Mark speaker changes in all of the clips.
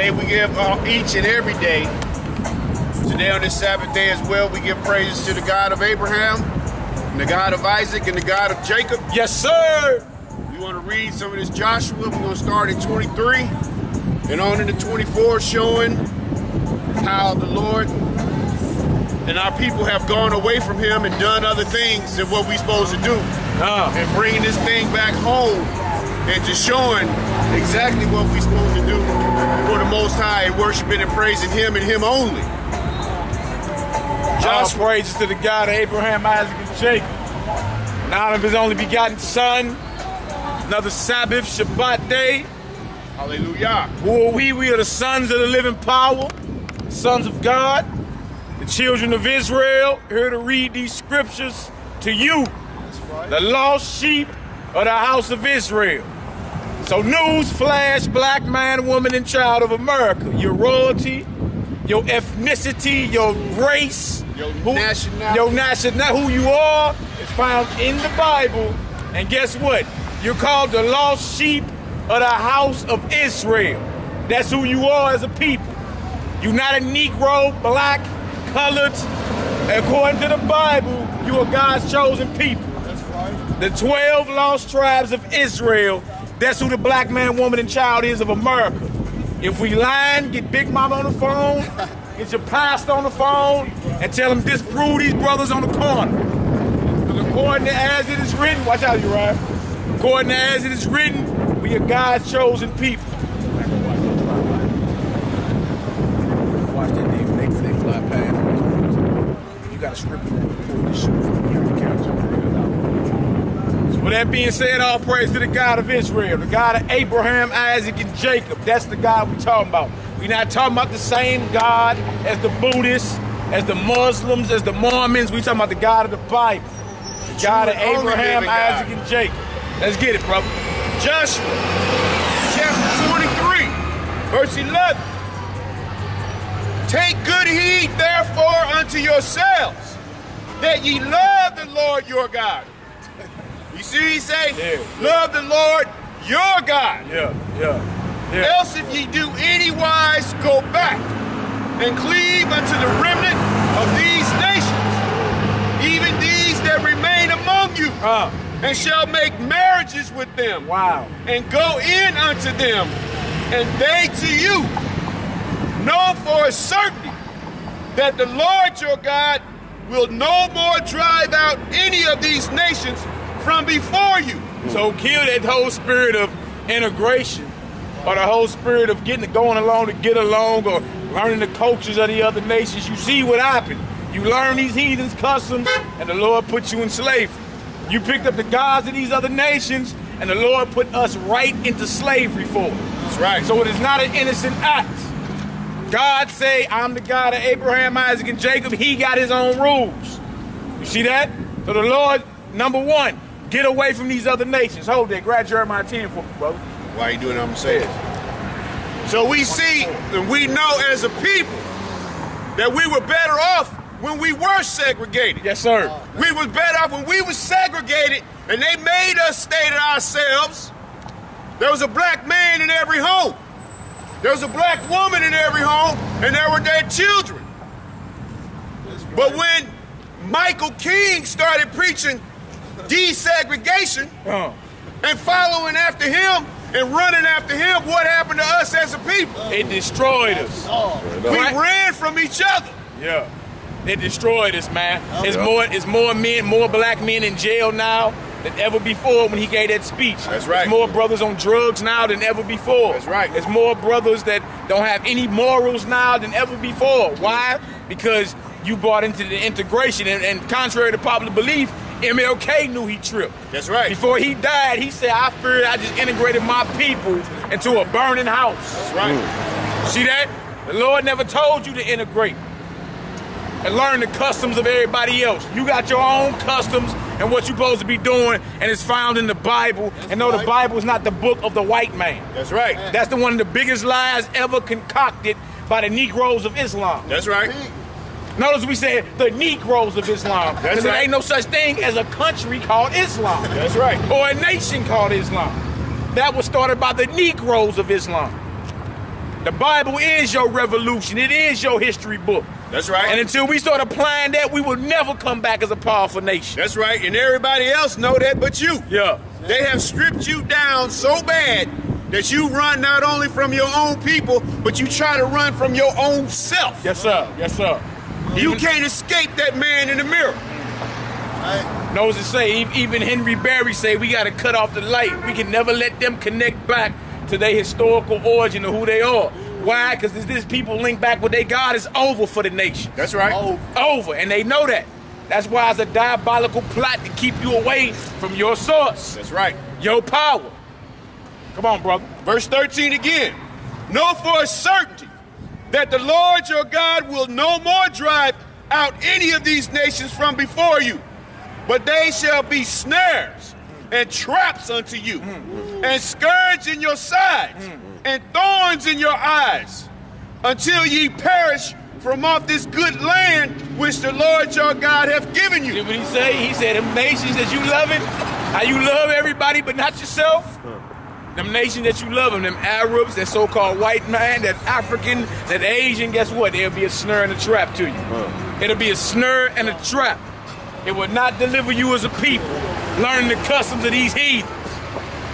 Speaker 1: Today we give each and every day. Today on this Sabbath day as well, we give praises to the God of Abraham, and the God of Isaac, and the God of Jacob.
Speaker 2: Yes, sir.
Speaker 1: We want to read some of this Joshua. We're going to start at 23 and on into 24, showing how the Lord and our people have gone away from him and done other things than what we're supposed to do. And bringing this thing back home and just showing exactly what we're supposed to do for the Most High, and worshiping and praising him and him only.
Speaker 2: All praises to the God of Abraham, Isaac, and Jacob. Now of his only begotten son. Another Sabbath, Shabbat day.
Speaker 1: Hallelujah.
Speaker 2: Who are we? We are the sons of the living power, sons of God, the children of Israel, here to read these scriptures to you, the lost sheep of the house of Israel. So news flash, black man, woman, and child of America. Your royalty, your ethnicity, your race,
Speaker 1: your nationality,
Speaker 2: who you are is found in the Bible. And guess what? You're called the lost sheep of the house of Israel. That's who you are as a people. You're not a Negro, black, colored. According to the Bible, you are God's chosen people.
Speaker 1: That's right.
Speaker 2: The 12 lost tribes of Israel. That's who the black man, woman, and child is of America. If we lying, get Big Mama on the phone, get your pastor on the phone, and tell them disprove these brothers on the corner. Because according to as it is written, watch out, you right? According to as it is written, we are God's chosen people. Watch that thing, they fly past. If you got a script, you pull this shit from the couch. With that being said, all praise to the God of Israel, the God of Abraham, Isaac, and Jacob. That's the God we're talking about. We're not talking about the same God as the Buddhists, as the Muslims, as the Mormons. We're talking about the God of the Bible. The God of Abraham, Isaac, and Jacob. Let's get it, brother.
Speaker 1: Joshua, chapter 23, verse 11. Take good heed, therefore, unto yourselves, that ye love the Lord your God. You see what he say?
Speaker 2: Yeah.
Speaker 1: Love the Lord your God.
Speaker 2: Yeah.
Speaker 1: Else if ye do anywise go back and cleave unto the remnant of these nations, even these that remain among you, and shall make marriages with them.
Speaker 2: Wow.
Speaker 1: And go in unto them, and they to you. Know for a certainty that the Lord your God will no more drive out any of these nations from before you.
Speaker 2: So kill that whole spirit of integration, or the whole spirit of going along to get along, or learning the cultures of the other nations. You see what happened. You learn these heathens' customs, and the Lord put you in slavery. You picked up the gods of these other nations, and the Lord put us right into slavery for it.
Speaker 1: That's right.
Speaker 2: So it is not an innocent act. God say, I'm the God of Abraham, Isaac, and Jacob. He got his own rules. You see that? So the Lord, number one, get away from these other nations. Hold that. Grab Jeremiah 10 for me, brother.
Speaker 1: Why are you doing what I'm saying? So we see and we know as a people that we were better off when we were segregated.
Speaker 2: Yes, sir.
Speaker 1: We was better off when we were segregated and they made us stay to ourselves. There was a black man in every home. There was a black woman in every home, and there were their children. But when Michael King started preaching desegregation and following after him and running after him, what happened to us as a people?
Speaker 2: It destroyed us.
Speaker 1: We ran from each other.
Speaker 2: Yeah. It destroyed us, man. It's more men, more black men in jail now than ever before when he gave that speech.
Speaker 1: That's right.
Speaker 2: There's more brothers on drugs now than ever before.
Speaker 1: That's right.
Speaker 2: There's more brothers that don't have any morals now than ever before. Why? Because you bought into the integration, and contrary to popular belief, MLK knew he tripped.
Speaker 1: That's right.
Speaker 2: Before he died, he said, I feared I just integrated my people into a burning house.
Speaker 1: That's right.
Speaker 2: See that? The Lord never told you to integrate and learn the customs of everybody else. You got your own customs and what you're supposed to be doing, and it's found in the Bible. And no, the Bible is not the book of the white man.
Speaker 1: That's right.
Speaker 2: That's one of the biggest lies ever concocted by the Negroes of Islam.
Speaker 1: That's right.
Speaker 2: Notice we said the Negroes of Islam. Because there ain't no such thing as a country called Islam.
Speaker 1: That's right.
Speaker 2: Or a nation called Islam. That was started by the Negroes of Islam. The Bible is your revolution. It is your history book.
Speaker 1: That's right.
Speaker 2: And until we start applying that, we will never come back as a powerful nation.
Speaker 1: That's right. And everybody else know that but you.
Speaker 2: Yeah.
Speaker 1: They have stripped you down so bad that you run not only from your own people, but you try to run from your own self.
Speaker 2: Yes, sir. Yes, sir.
Speaker 1: You can't escape that man in the mirror.
Speaker 2: Knows to say, even Henry Berry say, we got to cut off the light. We can never let them connect back to their historical origin of who they are. Why? Because this people link back with their God is over for the nation.
Speaker 1: That's right.
Speaker 2: Over. And they know that. That's why it's a diabolical plot to keep you away from your source.
Speaker 1: That's right.
Speaker 2: Your power. Come on, brother.
Speaker 1: Verse 13 again. Know for a certainty that the Lord your God will no more drive out any of these nations from before you, but they shall be snares and traps unto you, and scourge in your sides, and thorns in your eyes, until ye perish from off this good land which the Lord your God hath given you.
Speaker 2: See what he say? He said, them nations that you loving, how you love everybody but not yourself. Them nations that you love them Arabs, that so-called white man, that African, that Asian, guess what? There'll be a snare and a trap to you. It'll be a snare and a trap. It will not deliver you as a people. Learn the customs of these heathens.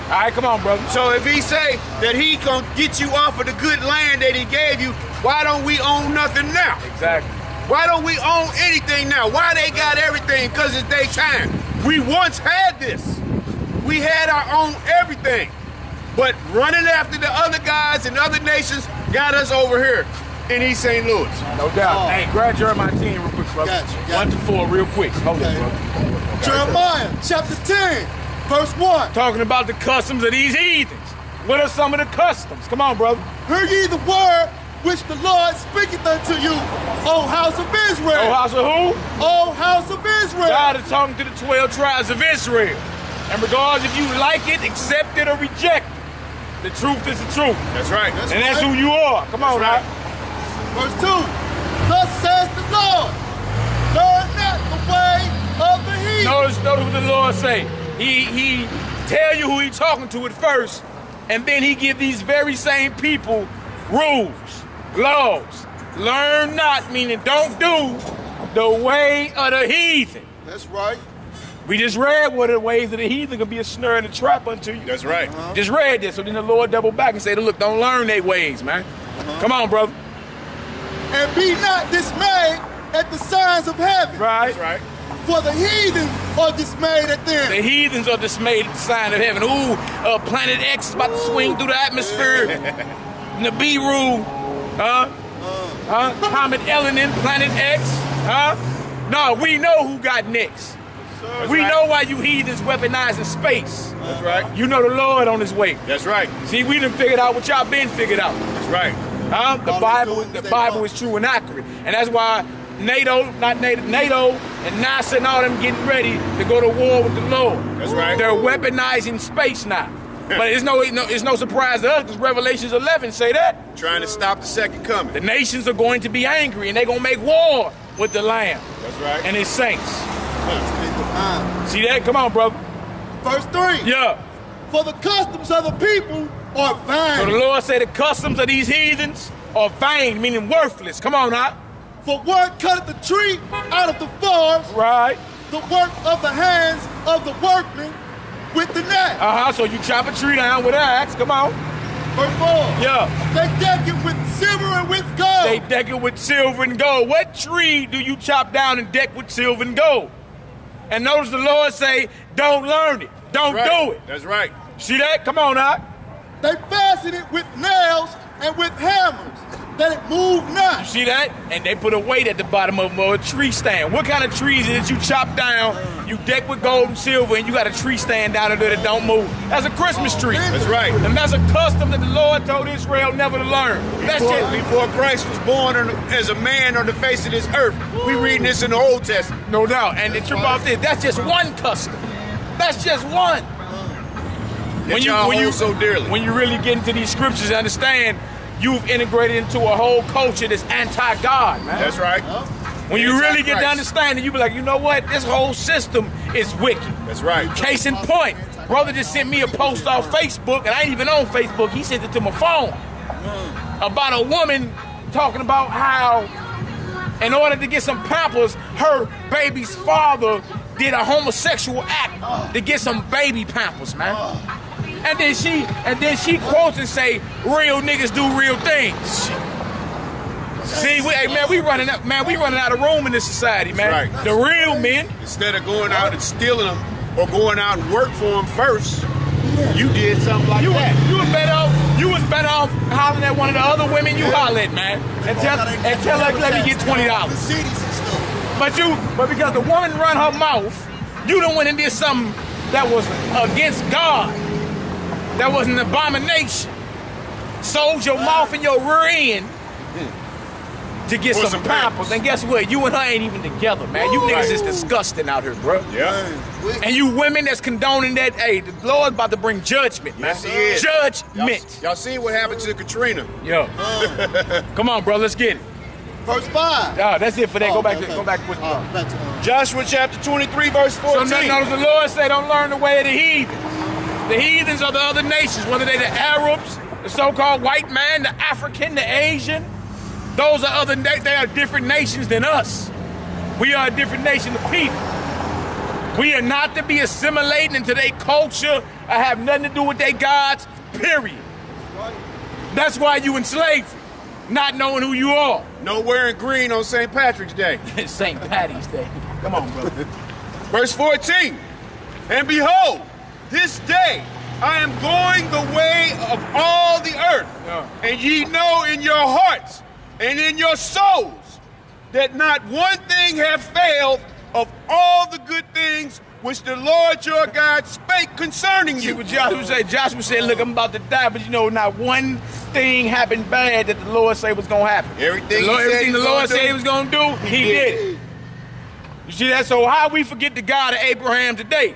Speaker 2: All right, come on, brother.
Speaker 1: So if he say that he gonna get you off of the good land that he gave you, why don't we own nothing now?
Speaker 2: Exactly.
Speaker 1: Why don't we own anything now? Why they got everything? Because it's their time. We once had this. We had our own everything. But running after the other guys and other nations got us over here in East St. Louis.
Speaker 2: No doubt. Hey, grab Jeremiah 10 real quick, brother.
Speaker 3: Gotcha.
Speaker 2: 1 to 4 real quick. Hold on, brother.
Speaker 3: Jeremiah chapter 10, verse 1.
Speaker 2: Talking about the customs of these heathens. What are some of the customs? Come on, brother.
Speaker 3: Hear ye the word which the Lord speaketh unto you, O house of Israel.
Speaker 2: Oh, house of who?
Speaker 3: O house of Israel.
Speaker 2: God is talking to the 12 tribes of Israel. And regardless if you like it, accept it, or reject it, the truth is the truth.
Speaker 1: That's right.
Speaker 2: And that's who you are. Come on,
Speaker 1: right.
Speaker 3: Verse 2. Thus says the Lord, learn not the way of the heathen.
Speaker 2: Notice what the Lord say. He tell you who he talking to at first, and then he give these very same people rules, laws. Learn not, meaning don't do the way of the heathen.
Speaker 3: That's right.
Speaker 2: We just read what the ways of the heathen could be a snare and a trap unto you.
Speaker 1: That's right.
Speaker 2: Just read this, so then the Lord doubled back and said, look, don't learn their ways, man. Come on, brother.
Speaker 3: And be not dismayed at the signs of heaven.
Speaker 2: Right.
Speaker 1: That's right.
Speaker 3: For the heathen are dismayed at them.
Speaker 2: The heathens are dismayed at the sign of heaven. Ooh, planet X is about to swing through the atmosphere. Nibiru, Comet Elenin, planet X, No, we know who got next. We know why you heathens weaponizing space.
Speaker 1: That's right.
Speaker 2: You know the Lord on his way.
Speaker 1: That's right.
Speaker 2: See, we done figured out what y'all been figured out.
Speaker 1: That's right.
Speaker 2: The Bible is true and accurate. And that's why NATO and NASA and all them getting ready to go to war with the Lord.
Speaker 1: That's right.
Speaker 2: They're weaponizing space now. But it's no surprise to us because Revelations 11 say that.
Speaker 1: Trying to stop the second coming.
Speaker 2: The nations are going to be angry and they're going to make war with the Lamb.
Speaker 1: That's right.
Speaker 2: And his saints. See that? Come on, brother.
Speaker 3: Verse 3.
Speaker 2: Yeah.
Speaker 3: For the customs of the people are vain.
Speaker 2: So the Lord said the customs of these heathens are vain, meaning worthless. Come on now.
Speaker 3: For one cutteth the tree out of the forest,
Speaker 2: Right.
Speaker 3: the work of the hands of the workmen with the net.
Speaker 2: So you chop a tree down with an axe. Come on.
Speaker 3: Verse 4.
Speaker 2: Yeah.
Speaker 3: They deck it with silver and with gold.
Speaker 2: They deck it with silver and gold. What tree do you chop down and deck with silver and gold? And notice the Lord say, don't learn it. Don't do it.
Speaker 1: That's right.
Speaker 2: See that? Come on now.
Speaker 3: They fasten it with nails and with hammers, that it move
Speaker 2: You
Speaker 3: not.
Speaker 2: see that? And they put a weight at the bottom of a tree stand. What kind of trees is it you chop down, you deck with gold and silver, and you got a tree stand down there that don't move? That's a Christmas tree.
Speaker 1: That's right.
Speaker 2: And that's a custom that the Lord told Israel never to learn. That's it.
Speaker 1: Before Christ was born as a man on the face of this earth, we reading this in the Old Testament.
Speaker 2: No doubt. And the trip off this, that's just one custom. That's just one.
Speaker 1: When you hold so dearly.
Speaker 2: When you really get into these scriptures and understand, you've integrated into a whole culture that's anti-God, man.
Speaker 1: That's right.
Speaker 2: When you really get to
Speaker 1: Anti-Christ.
Speaker 2: understand it, you be like, you know what? This whole system is wicked.
Speaker 1: That's right.
Speaker 2: Case in point, brother just sent me a post off Facebook, and I ain't even on Facebook. He sent it to my phone. about a woman talking about how in order to get some pampers, her baby's father did a homosexual act to get some baby pampers, man. And then she quotes and say, real niggas do real things. See, we running out of room in this society, man.
Speaker 1: Right.
Speaker 2: The real men.
Speaker 1: Instead of going out and stealing them or going out and work for them first, you did something like that.
Speaker 2: You was better off hollering at one of the other women you holler at, man. And tell her, let me get $20. But because the woman run her mouth, you done went and did something that was against God. That was an abomination. Sold your mouth and your rear end to get some pampers. And guess what? You and her ain't even together, man. You niggas is disgusting out here, bro.
Speaker 1: Yeah.
Speaker 2: And you women that's condoning that, hey, the Lord's about to bring judgment, man.
Speaker 1: Yes, he is.
Speaker 2: Judgment.
Speaker 1: Y'all seen what happened to Katrina?
Speaker 2: Yo. Come on, bro, let's get it.
Speaker 3: Verse 5.
Speaker 2: That's it for that. Go back with
Speaker 1: Joshua chapter 23, verse 14.
Speaker 2: So notice the Lord say, don't learn the way of the heathens. The heathens are the other nations, whether they're the Arabs, the so-called white man, the African, the Asian. Those are they are different nations than us. We are a different nation of people. We are not to be assimilating into their culture or have nothing to do with their gods, period. That's why you in slavery, not knowing who you are.
Speaker 1: No wearing green on St. Patrick's Day.
Speaker 2: St. Patty's Day. Come on, bro.
Speaker 1: Verse 14. And behold, this day I am going the way of all the earth, and ye know in your hearts and in your souls that not one thing hath failed of all the good things which the Lord your God spake concerning you.
Speaker 2: See what Joshua said? Joshua said, look, I'm about to die, but you know, not one thing happened bad that the Lord said was going to happen.
Speaker 1: Everything
Speaker 2: the Lord said he was going to do, he did it. You see that? So how we forget the God of Abraham today?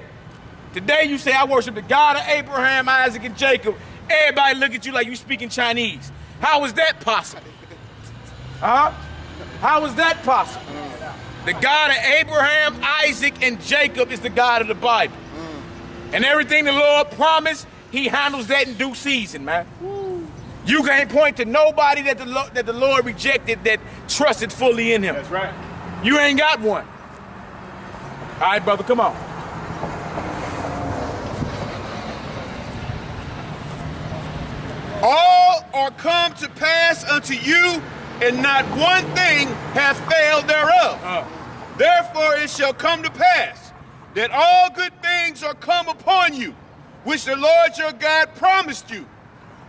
Speaker 2: Today you say, I worship the God of Abraham, Isaac, and Jacob. Everybody look at you like you speaking Chinese. How is that possible? Huh? How is that possible? The God of Abraham, Isaac, and Jacob is the God of the Bible. And everything the Lord promised, he handles that in due season, man. You can't point to nobody that the Lord rejected that trusted fully in him.
Speaker 1: That's right.
Speaker 2: You ain't got one. All right, brother, come on.
Speaker 1: All are come to pass unto you, and not one thing hath failed thereof. Therefore it shall come to pass that all good things are come upon you, which the Lord your God promised you.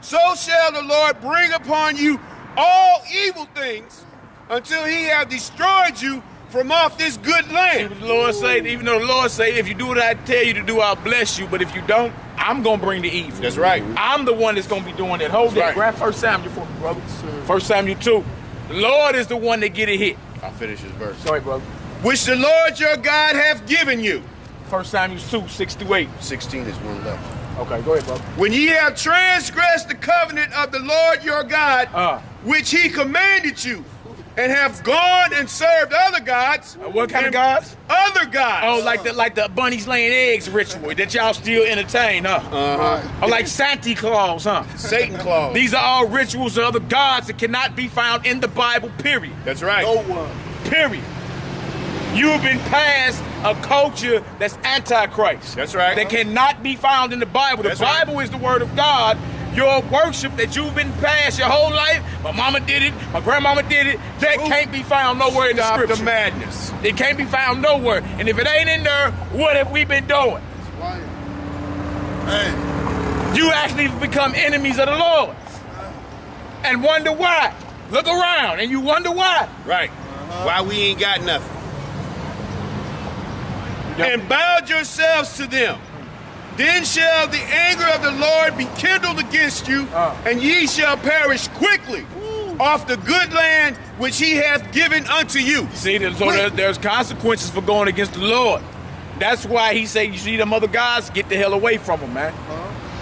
Speaker 1: So shall the Lord bring upon you all evil things until he have destroyed you from off this good land.
Speaker 2: The Lord say, even though the Lord say, if you do what I tell you to do, I'll bless you. But if you don't, I'm going to bring the evil.
Speaker 1: That's right.
Speaker 2: I'm the one that's going to be doing that. Hold that. Grab 1 Samuel for me, brother. 1 Samuel 2. The Lord is the one that get it hit.
Speaker 1: I'll finish this verse.
Speaker 2: Sorry, brother.
Speaker 1: Which the Lord your God hath given you.
Speaker 2: 1 Samuel 2, 6 through 8.
Speaker 1: 16 is one left.
Speaker 2: Okay, go ahead, brother.
Speaker 1: When ye have transgressed the covenant of the Lord your God, which he commanded you, and have gone and served other gods.
Speaker 2: What kind of gods?
Speaker 1: Other gods.
Speaker 2: Oh, like the bunnies laying eggs ritual that y'all still entertain, huh? Or like Santa Claus, huh?
Speaker 1: Satan Claus.
Speaker 2: These are all rituals of other gods that cannot be found in the Bible, period.
Speaker 1: That's right.
Speaker 3: No one.
Speaker 2: Period. You've been passed a culture that's antichrist.
Speaker 1: That's right.
Speaker 2: That cannot be found in the Bible. The Bible is the word of God. Your worship that you've been passed your whole life, my mama did it, my grandmama did it, that can't be found nowhere in the scripture.
Speaker 1: The madness.
Speaker 2: It can't be found nowhere. And if it ain't in there, what have we been doing?
Speaker 3: Hey.
Speaker 2: You actually become enemies of the Lord. And wonder why. Look around and you wonder why.
Speaker 1: Right. Why we ain't got nothing. And bowed yourselves to them. Then shall the anger of the Lord be kindled against you, and ye shall perish quickly off the good land which he hath given unto you.
Speaker 2: See, so there's consequences for going against the Lord. That's why he say, you see them other gods, get the hell away from them, man.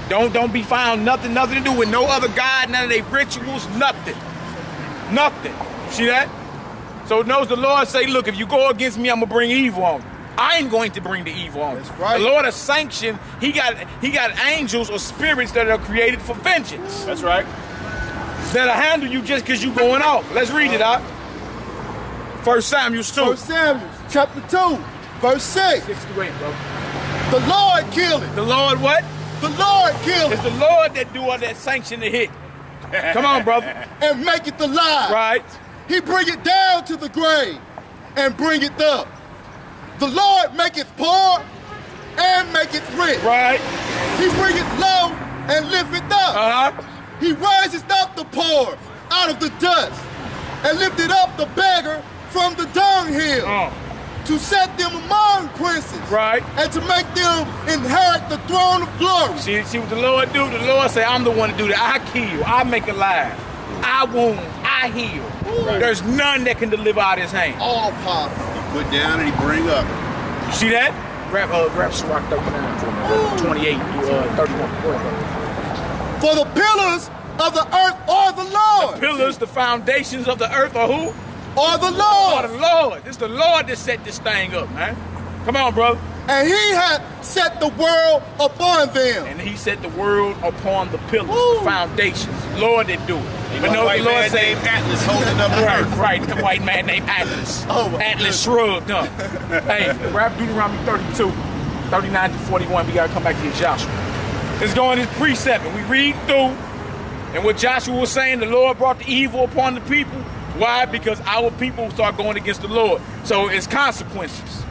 Speaker 2: Don't be found nothing to do with no other god, none of their rituals, nothing. Nothing. See that? So knows the Lord say, look, if you go against me, I'm going to bring evil on you. I ain't going to bring the evil on you.
Speaker 3: That's right.
Speaker 2: The Lord has sanctioned, he got angels or spirits that are created for vengeance.
Speaker 1: That's right.
Speaker 2: that'll handle you just because you going off. Let's read it out. 1 Samuel 2.
Speaker 3: 1 Samuel chapter 2, verse 6.
Speaker 2: 6 to 8, bro.
Speaker 3: The Lord kill it.
Speaker 2: The Lord what?
Speaker 3: The Lord kill
Speaker 2: It's
Speaker 3: it.
Speaker 2: the Lord that do all that sanction to hit. Come on, brother.
Speaker 3: And make it alive.
Speaker 2: Right.
Speaker 3: He bring it down to the grave and bring it up. The Lord make it poor and make it rich.
Speaker 2: Right.
Speaker 3: He bring it low and lift it up.
Speaker 2: Uh-huh.
Speaker 3: He raises up the poor out of the dust and lifted up the beggar from the dunghill to set them among princes.
Speaker 2: Right.
Speaker 3: And to make them inherit the throne of glory.
Speaker 2: See what the Lord do? The Lord say, I'm the one to do that. I kill, I make alive, I wound, I heal.
Speaker 1: Right.
Speaker 2: There's none that can deliver out his hand.
Speaker 3: All power.
Speaker 1: He put down and he bring up.
Speaker 2: You see that? Grab Sirach 39 for me. 28 through 31. Go ahead, brother.
Speaker 3: For the pillars of the earth are the Lord.
Speaker 2: Pillars, the foundations of the earth are who?
Speaker 3: Are the
Speaker 2: Oh,
Speaker 3: Lord.
Speaker 2: the Lord. It's the Lord that set this thing up, man. Come on, brother.
Speaker 3: And he hath set the world upon them.
Speaker 2: And he set the world upon the pillars,
Speaker 3: Woo.
Speaker 2: the foundations. Lord that do it.
Speaker 1: But no,
Speaker 2: the Lord say,
Speaker 1: Atlas holding up the earth.
Speaker 2: right, the white man named Atlas.
Speaker 3: Oh, my
Speaker 2: Atlas shrugged up. Hey, grab Deuteronomy 32, 39 to 41. We got to come back to your Joshua. Let's go on this precept. And we read through, and what Joshua was saying, the Lord brought the evil upon the people. Why? Because our people start going against the Lord. So it's consequences.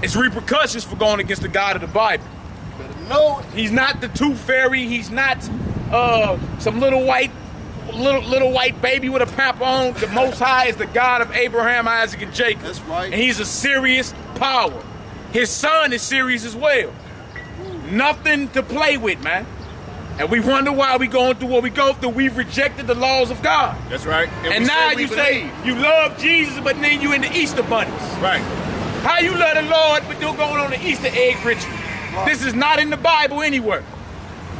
Speaker 2: It's repercussions for going against the God of the Bible.
Speaker 3: No,
Speaker 2: He's not the tooth fairy. He's not some little white baby with a pamper on. The Most High is the God of Abraham, Isaac, and Jacob.
Speaker 3: That's right.
Speaker 2: And he's a serious power. His son is serious as well. Nothing to play with, man. And we wonder why we going through what we go through. We've rejected the laws of God.
Speaker 1: That's right.
Speaker 2: And
Speaker 1: we
Speaker 2: now
Speaker 1: we
Speaker 2: you say
Speaker 1: believe.
Speaker 2: you love Jesus, but then you in the Easter bunnies.
Speaker 1: Right.
Speaker 2: How you love the Lord, but you're going on the Easter egg ritual?
Speaker 3: Right.
Speaker 2: This is not in the Bible anywhere.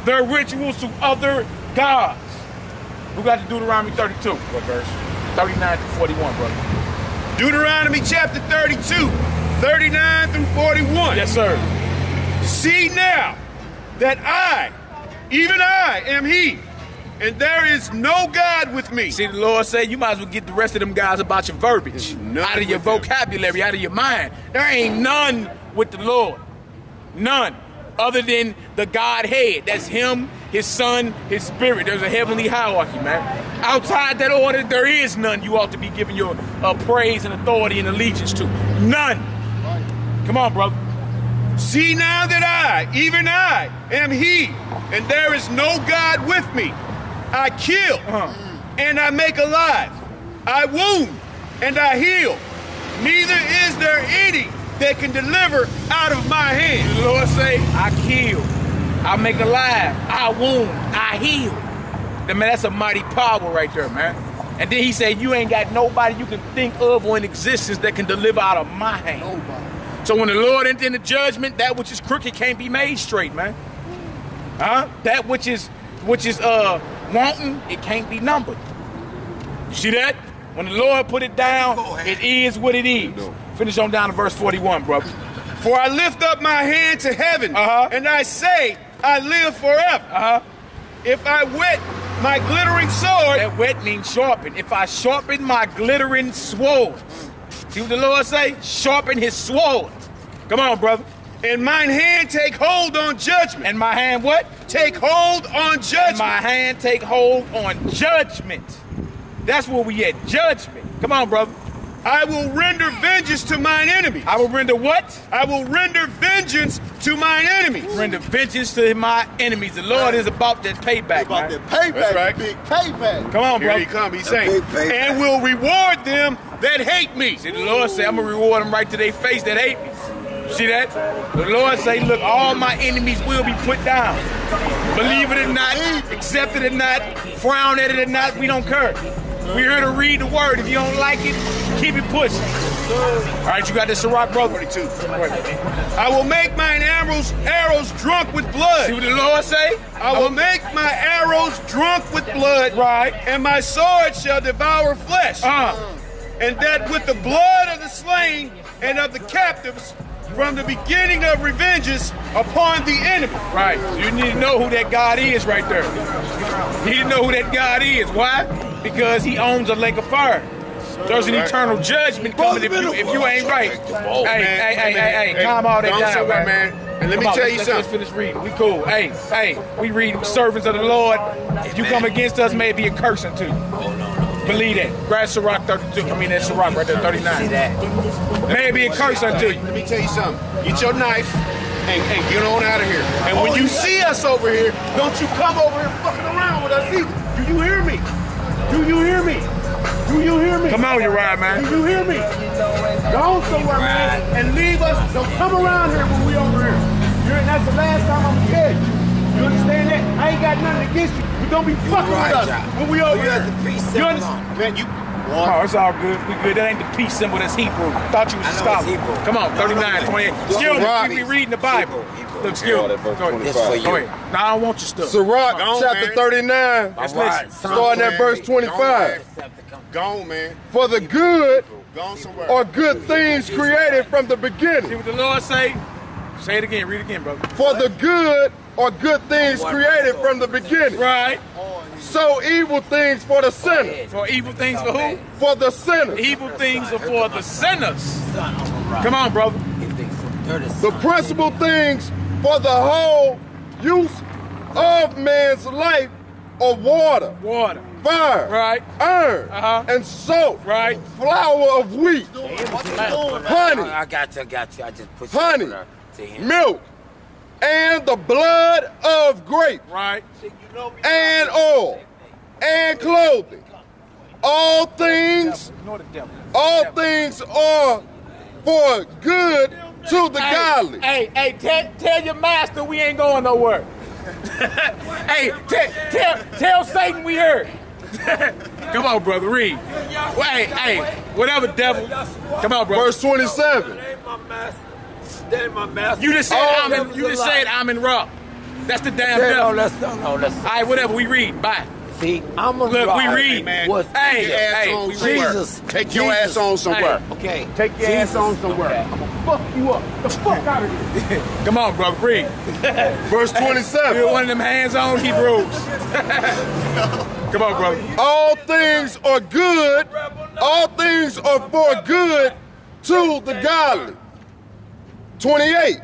Speaker 2: They're rituals to other gods. We got to Deuteronomy 32, what verse? 39 to 41, brother.
Speaker 1: Deuteronomy chapter 32, 39 through 41.
Speaker 2: Yes, sir.
Speaker 1: See now that I, even I, am he, and there is no God with me.
Speaker 2: See, the Lord say you might as well get the rest of them guys about your verbiage,
Speaker 1: None
Speaker 2: out of your
Speaker 1: with them.
Speaker 2: vocabulary, out of your mind. There ain't none with the Lord. None. Other than the Godhead. That's him, his son, his spirit. There's a heavenly hierarchy, man. Outside that order, there is none you ought to be giving your praise and authority and allegiance to. None. Come on, brother.
Speaker 1: See now that I, even I, am he, and there is no God with me. I kill, and I make alive. I wound, and I heal. Neither is there any that can deliver out of my hand.
Speaker 2: The Lord say, I kill, I make alive, I wound, I heal. Man, that's a mighty power right there, man. And then he said, you ain't got nobody you can think of or in existence that can deliver out of my hand.
Speaker 3: nobody.
Speaker 2: So when the Lord enters into judgment, that which is crooked can't be made straight, man. That which is wanting, it can't be numbered. You see that? When the Lord put it down, it is what it is. Finish on down to verse 41, brother.
Speaker 1: For I lift up my hand to heaven, and I say, I live forever. If I whet my glittering sword.
Speaker 2: That wet means sharpen. If I sharpen my glittering sword. See what the Lord say? Sharpen his sword. Come on, brother.
Speaker 1: And mine hand take hold on judgment.
Speaker 2: And my hand what?
Speaker 1: Take hold on judgment.
Speaker 2: My hand take hold on judgment. That's where we at, judgment. Come on, brother.
Speaker 1: I will render vengeance to mine enemies.
Speaker 2: I will render what?
Speaker 1: I will render vengeance to mine enemies.
Speaker 2: Render vengeance to my enemies. The Lord is about that payback,
Speaker 3: About
Speaker 2: man.
Speaker 3: that payback,
Speaker 1: That's right.
Speaker 3: big payback.
Speaker 2: Come on,
Speaker 1: Here
Speaker 2: brother.
Speaker 1: he come, he's
Speaker 3: A
Speaker 1: saying,
Speaker 3: big payback.
Speaker 1: and will reward them that hate me.
Speaker 2: See, the Lord say, I'm going to reward them right to their face that hate me. See that? The Lord say, look, all my enemies will be put down. Believe it or not, accept it or not, frown at it or not, we don't care. We're here to read the word. If you don't like it, keep it pushing. All right, you got this Sirach, brother?
Speaker 1: 42. I will make mine arrows drunk with blood.
Speaker 2: See what the Lord say?
Speaker 1: I will make my arrows drunk with blood.
Speaker 2: Right.
Speaker 1: And my sword shall devour flesh. And that with the blood of the slain and of the captives from the beginning of revenges upon the enemy.
Speaker 2: Right. So you need to know who that God is right there. You need to know who that God is. Why? Because he owns a lake of fire. There's an eternal judgment coming if you ain't right. Hey, calm all that down, man.
Speaker 1: And let me tell you something.
Speaker 2: Let's finish reading. We cool. Hey, we read servants of the Lord. If you come against us, may it be a curse unto you. Believe that. Grab Sirach 32. I mean, that's Sirach right there, 39. May it be a curse unto you.
Speaker 1: Let me tell you something. Get your knife and get on out of here. And when you see us over here, don't you come over here fucking around with us either. Do you hear me? Do you hear me? Do you hear me?
Speaker 2: Come on, Uriah, man.
Speaker 1: Do you hear me? Go somewhere, man, and leave us. Don't come around here when we over here. That's the last time I'm gonna catch you. You understand that? I ain't got nothing against you. But don't be fucking with us when we over here. You understand? Man, you.
Speaker 2: Oh, it's all good. We good. That ain't the peace symbol. That's Hebrew. Thought you was a scholar. Come on, 39, 28. Excuse me. We be reading the Bible. Look, excuse me. Go ahead. No, I don't want your stuff.
Speaker 3: Sirach, chapter 39, starting at verse 25.
Speaker 1: Gone, man.
Speaker 3: For the good are good things created from the beginning.
Speaker 2: See what the Lord say? Say it again. Read it again, brother.
Speaker 3: For the good are good things created from the beginning.
Speaker 2: Right.
Speaker 3: So evil things for the sinner.
Speaker 2: For evil things for who?
Speaker 3: For the sinner.
Speaker 2: Evil things are for the sinners. Come on, brother.
Speaker 3: The principal things for the whole use of man's life are water.
Speaker 2: Water.
Speaker 3: Fire,
Speaker 2: right?
Speaker 3: Iron, and salt,
Speaker 2: right?
Speaker 3: Flour of wheat, honey,
Speaker 4: I got you. I just put
Speaker 3: honey, milk, and the blood of grape,
Speaker 2: right?
Speaker 3: And oil, and clothing. All things are for good to the godly.
Speaker 2: Hey, tell your master we ain't going nowhere. Hey, tell Satan we heard. Come on, brother, read. Hey, whatever, devil. Come on, brother.
Speaker 3: Verse 27.
Speaker 2: You just said I'm in rock. That's the damn devil.
Speaker 4: No,
Speaker 2: all right, whatever, we read. Bye.
Speaker 4: See, I'm a
Speaker 2: look, we read,
Speaker 1: man.
Speaker 2: Hey,
Speaker 4: Jesus.
Speaker 1: Take your ass on somewhere.
Speaker 4: Okay.
Speaker 1: Take your ass on somewhere. I'm gonna fuck you up. The fuck out of here.
Speaker 2: Come on, brother, read.
Speaker 3: Verse 27.
Speaker 2: You're one of them hands-on Hebrews. Come on, brother.
Speaker 3: All things are good. All things are for good to the godly. 28.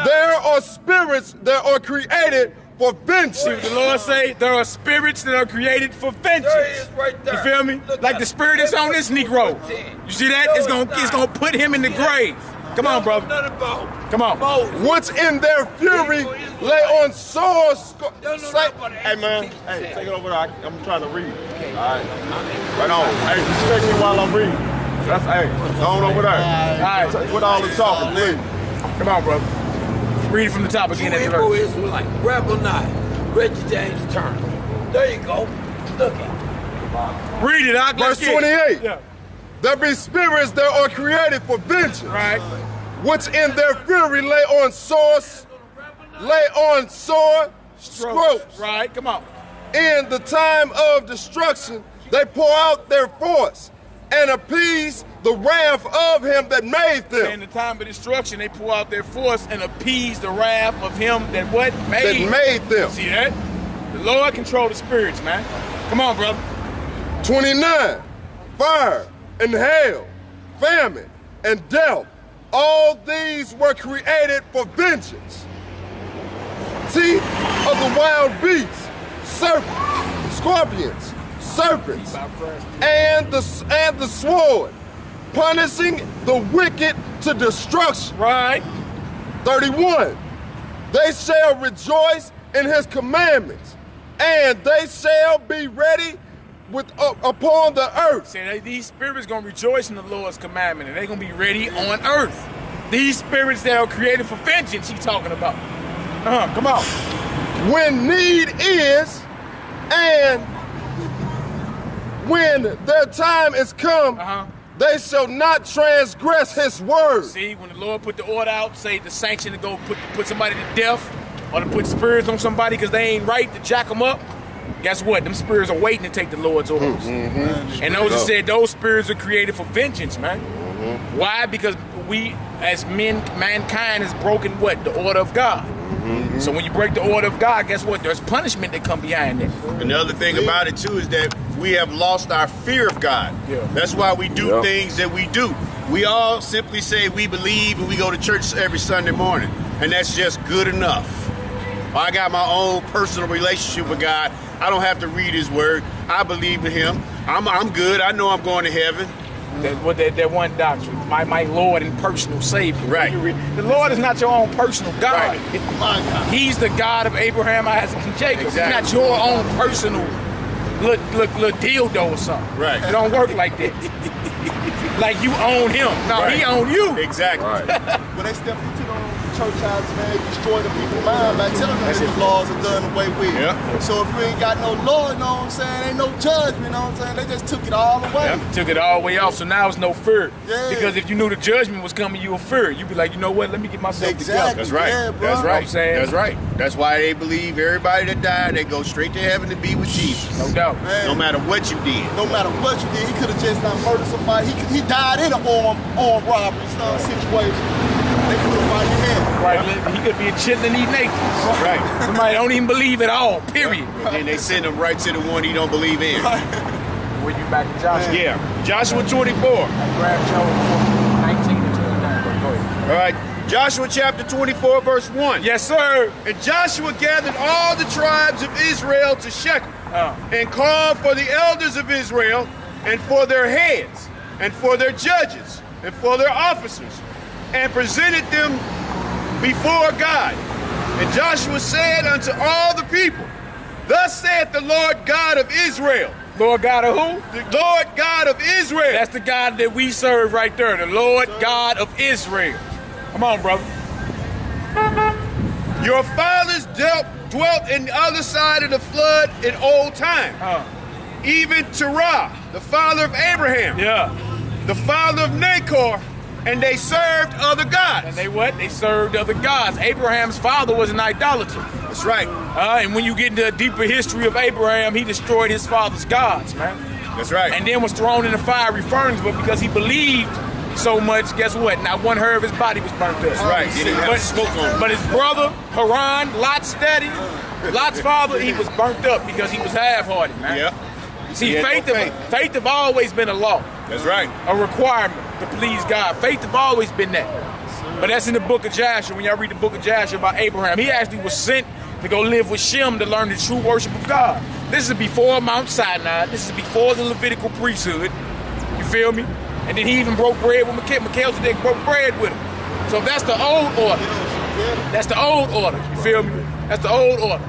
Speaker 3: There are spirits that are created for vengeance.
Speaker 2: See what the Lord say? There are spirits that are created for vengeance. You feel me? Like the spirit that's on this Negro. You see that? It's gonna put him in the grave. Come on, brother. Come on.
Speaker 3: What's in their fury lay on sores.
Speaker 5: Hey, man. Hey, take it over there. I'm trying to read. All right. Right on. Hey, respect me while I'm reading. That's, hey, go on over there.
Speaker 2: All right.
Speaker 5: With all the talking, please.
Speaker 2: Come on, brother. Read it from the top again.
Speaker 4: Hebrew Israelite, rebel not, Reggie James Turner. There you go. Look at it.
Speaker 2: Read it,
Speaker 3: Verse 28. Yeah. There be spirits that are created for vengeance.
Speaker 2: Right.
Speaker 3: What's in their fury lay on sore strokes.
Speaker 2: Right, come on.
Speaker 3: In the time of destruction, they pour out their force and appease the wrath of him that made them.
Speaker 2: In the time of destruction, they pour out their force and appease the wrath of him that what?
Speaker 3: That made them.
Speaker 2: See that? The Lord control the spirits, man. Come on, brother.
Speaker 3: 29. Fire and hail, famine and death. All these were created for vengeance. Teeth of the wild beasts, scorpions, serpents, and the sword, punishing the wicked to destruction.
Speaker 2: Right.
Speaker 3: 31. They shall rejoice in his commandments, and they shall be ready upon the earth.
Speaker 2: See, these spirits gonna rejoice in the Lord's commandment, and they're gonna be ready on earth. These spirits that are created for vengeance, he's talking about. Come on.
Speaker 3: When need is, and when their time is come, they shall not transgress his word.
Speaker 2: See, when the Lord put the order out, say the sanction to go put somebody to death, or to put spirits on somebody because they ain't right, to jack them up, guess what? Them spirits are waiting to take the Lord's orders. And those that said those spirits are created for vengeance, man. Why? Because we, as mankind, has broken what? The order of God. So when you break the order of God, guess what? There's punishment that come behind it.
Speaker 1: And the other thing about it too is that we have lost our fear of God.
Speaker 2: Yeah.
Speaker 1: That's why we do things that we do. We all simply say we believe and we go to church every Sunday morning, and that's just good enough. I got my own personal relationship with God. I don't have to read His Word. I believe in Him. I'm good. I know I'm going to heaven.
Speaker 2: That one doctrine, my Lord and personal Savior.
Speaker 1: Right.
Speaker 2: The Lord is not your own personal God.
Speaker 1: Right.
Speaker 2: He's the God of Abraham, Isaac, and Jacob.
Speaker 1: Exactly.
Speaker 2: He's not your own personal little dildo or something.
Speaker 1: Right.
Speaker 2: It don't work like that. Like you own him. No, He own you.
Speaker 1: Exactly.
Speaker 5: When they step into those church houses, man, destroy the people's mind by telling them that the laws are done away with.
Speaker 1: Yeah.
Speaker 5: So if you ain't got no law, you know what I'm saying, ain't no judgment, you know what I'm saying, they just took it all away.
Speaker 2: Yeah. Took it all the way off, so now it's no fear.
Speaker 5: Yeah.
Speaker 2: Because if you knew the judgment was coming, you would fear. You'd be like, you know what, let me get myself together.
Speaker 1: That's right.
Speaker 5: Yeah, bro.
Speaker 1: That's right.
Speaker 2: You know what I'm saying?
Speaker 1: That's right. That's why they believe everybody that died, they go straight to heaven to be with Jesus.
Speaker 2: No doubt.
Speaker 5: Man.
Speaker 1: No matter what you did.
Speaker 5: No matter what you did, he could have just not murdered somebody. He died in an armed robbery situation. They could have right in hand.
Speaker 2: Right, he could be chilling and eating naked.
Speaker 1: Right.
Speaker 2: Somebody don't even believe at all, period.
Speaker 1: Then they send him right to the one he don't believe in.
Speaker 2: Were you back to Joshua?
Speaker 1: Yeah. Joshua 24.
Speaker 2: Grab Joe 19 and 29. Go ahead.
Speaker 1: All right. Joshua chapter 24, verse 1.
Speaker 2: Yes, sir.
Speaker 1: And Joshua gathered all the tribes of Israel to Shechem and called for the elders of Israel and for their heads and for their judges and for their officers and presented them before God. And Joshua said unto all the people, Thus saith the Lord God of Israel.
Speaker 2: Lord God of who?
Speaker 1: The Lord God of Israel.
Speaker 2: That's the God that we serve right there. The Lord God of Israel. Come on, brother.
Speaker 1: Your fathers dwelt in the other side of the flood in old time. Even Terah, the father of Abraham.
Speaker 2: Yeah.
Speaker 1: The father of Nahor, and they served other gods.
Speaker 2: And they what? They served other gods. Abraham's father was an idolater.
Speaker 1: That's right.
Speaker 2: And when you get into a deeper history of Abraham, he destroyed his father's gods, man.
Speaker 1: That's right.
Speaker 2: And then was thrown in the fiery furnace, but because he believed so much, guess what? Not one hair of his body was burnt up.
Speaker 1: That's right. He didn't have smoke on him.
Speaker 2: But his brother, Haran, Lot's daddy, Lot's father, he was burnt up because he was half-hearted, man.
Speaker 1: Yeah.
Speaker 2: See, faith have always been a law.
Speaker 1: That's right.
Speaker 2: A requirement to please God. Faith have always been that. But that's in the book of Joshua. When y'all read the book of Joshua about Abraham, he actually was sent to go live with Shem to learn the true worship of God. This is before Mount Sinai. This is before the Levitical priesthood. You feel me? And then he even broke bread with Melchizedek, broke bread with him. So that's the old order. That's the old order. You feel me? That's the old order.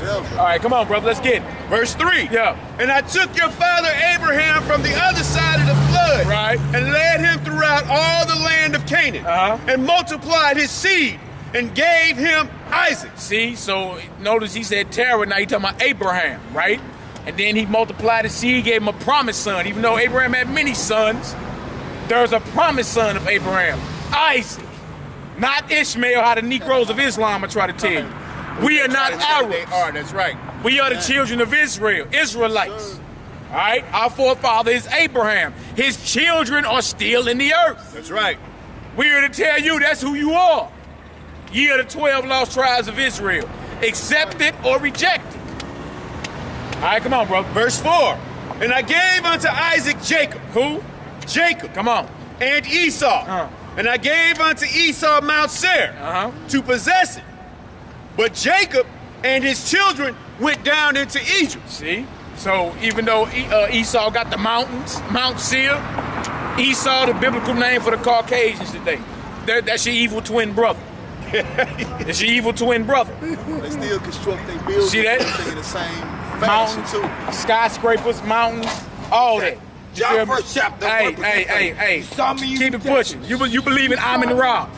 Speaker 2: All right, come on, brother. Let's get it.
Speaker 1: Verse 3.
Speaker 2: Yeah.
Speaker 1: And I took your father Abraham from the other side of the flood,
Speaker 2: Right.
Speaker 1: and led him throughout all the land of Canaan, and multiplied his seed, and gave him Isaac.
Speaker 2: See, so notice he said Terah, now he talking about Abraham, right? And then he multiplied his seed, gave him a promised son. Even though Abraham had many sons, there's a promised son of Abraham, Isaac. Not Ishmael, how the Negroes of Islam are trying to tell you. We are not Arabs.
Speaker 1: They are, that's right.
Speaker 2: We are the children of Israel, Israelites. All right? Our forefather is Abraham. His children are still in the earth.
Speaker 1: That's right.
Speaker 2: We are to tell you that's who you are. Ye are the 12 lost tribes of Israel. Accept it or reject it. All right, come on, bro.
Speaker 1: Verse 4. And I gave unto Isaac Jacob.
Speaker 2: Who?
Speaker 1: Jacob.
Speaker 2: Come on.
Speaker 1: And Esau. And I gave unto Esau Mount Seir to possess it. But Jacob and his children went down into Egypt.
Speaker 2: See? So even though Esau got the mountains, Mount Seir, Esau, the biblical name for the Caucasians today. That's your evil twin brother. It's your evil twin brother.
Speaker 5: They still construct their buildings.
Speaker 2: See that?
Speaker 5: In the same fashion
Speaker 2: Mountains,
Speaker 5: too.
Speaker 2: skyscrapers, mountains, all that.
Speaker 4: John first chapter.
Speaker 2: Hey.
Speaker 4: Saw me,
Speaker 2: Keep it pushing. You believe in Amin Ra.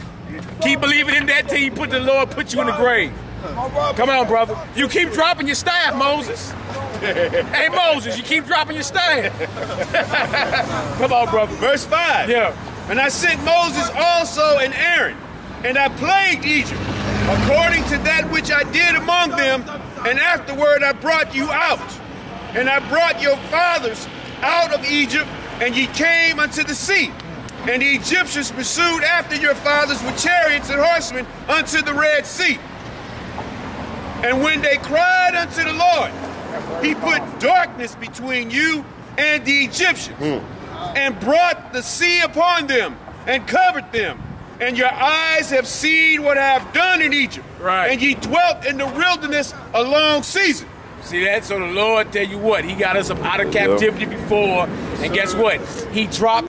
Speaker 2: Keep believing in that till the Lord put you in the grave. Come on, brother. You keep dropping your staff, Moses. Hey, Moses, you keep dropping your staff. Come on, brother.
Speaker 1: Verse 5.
Speaker 2: Yeah.
Speaker 1: And I sent Moses also and Aaron, and I plagued Egypt, according to that which I did among them, and afterward I brought you out. And I brought your fathers out of Egypt, and ye came unto the sea, And the Egyptians pursued after your fathers with chariots and horsemen unto the Red Sea. And when they cried unto the Lord, he put darkness between you and the Egyptians, and brought the sea upon them, and covered them. And your eyes have seen what I have done in Egypt.
Speaker 2: Right.
Speaker 1: And ye dwelt in the wilderness a long season.
Speaker 2: See that? So the Lord tell you what, he got us up out of captivity before, and guess what? He dropped